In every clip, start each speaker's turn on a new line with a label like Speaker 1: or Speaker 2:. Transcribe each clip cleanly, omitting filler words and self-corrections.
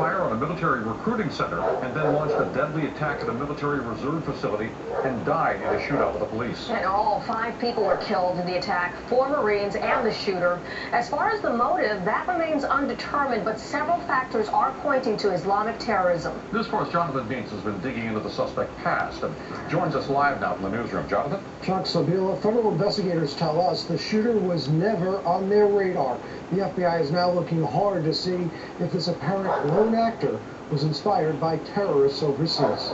Speaker 1: fire on a military recruiting center and then launched a deadly attack at a military reserve facility and died in a shootout with the police.
Speaker 2: And all 5 people were killed in the attack, 4 Marines and the shooter. As far as the motive, that remains undetermined, but several factors are pointing to Islamic terrorism.
Speaker 1: News Force Jonathan Beans has been digging into the suspect past and joins us live now from the newsroom. Jonathan?
Speaker 3: Chuck Sabila, federal investigators tell us the shooter was never on their radar. The FBI is now looking hard to see if this apparent lone actor was inspired by terrorists overseas.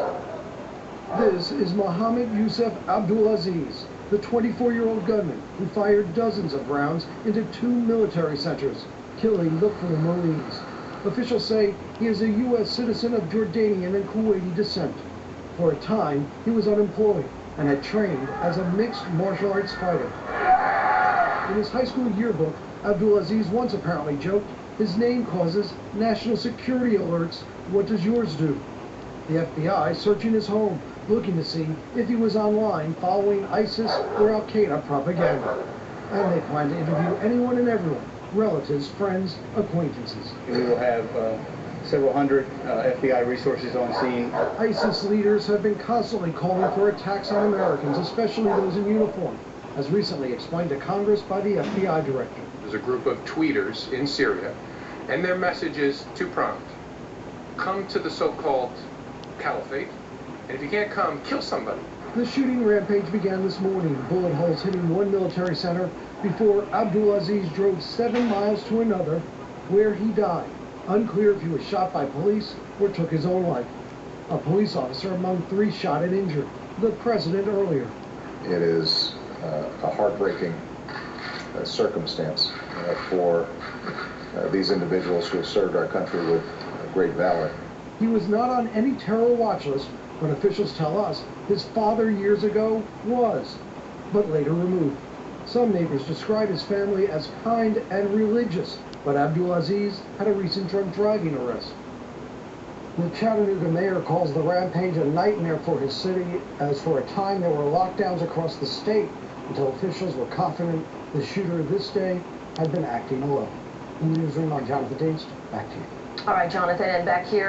Speaker 3: This is Mohammed Yusuf Abdulaziz, the 24-year-old gunman who fired dozens of rounds into 2 military centers, killing the 4 Marines. Officials say he is a U.S. citizen of Jordanian and Kuwaiti descent. For a time, he was unemployed and had trained as a mixed martial arts fighter. In his high school yearbook, Abdulaziz once apparently joked, "His name causes national security alerts. What does yours do?" The FBI searching his home, looking to see if he was online following ISIS or Al-Qaeda propaganda. And they plan to interview anyone and everyone, relatives, friends, acquaintances.
Speaker 4: We will have several hundred FBI resources on scene.
Speaker 3: ISIS leaders have been constantly calling for attacks on Americans, especially those in uniform, as recently explained to Congress by the FBI director.
Speaker 5: There's a group of tweeters in Syria, and their message is two-pronged. Come to the so-called caliphate, and if you can't come, kill somebody.
Speaker 3: The shooting rampage began this morning, bullet holes hitting 1 military center before Abdulaziz drove 7 miles to another, where he died. Unclear if he was shot by police or took his own life. A police officer among 3 shot and injured, the president earlier.
Speaker 6: It is a heartbreaking circumstance for these individuals who have served our country with great valor.
Speaker 3: He was not on any terror watch list, but officials tell us his father years ago was, but later removed. Some neighbors describe his family as kind and religious, but Abdulaziz had a recent drug-driving arrest. The Chattanooga mayor calls the rampage a nightmare for his city, as for a time there were lockdowns across the state until officials were confident the shooter this day had been acting alone. In the newsroom, I'm Jonathan Dienst. Back to you.
Speaker 2: All right, Jonathan, and back here.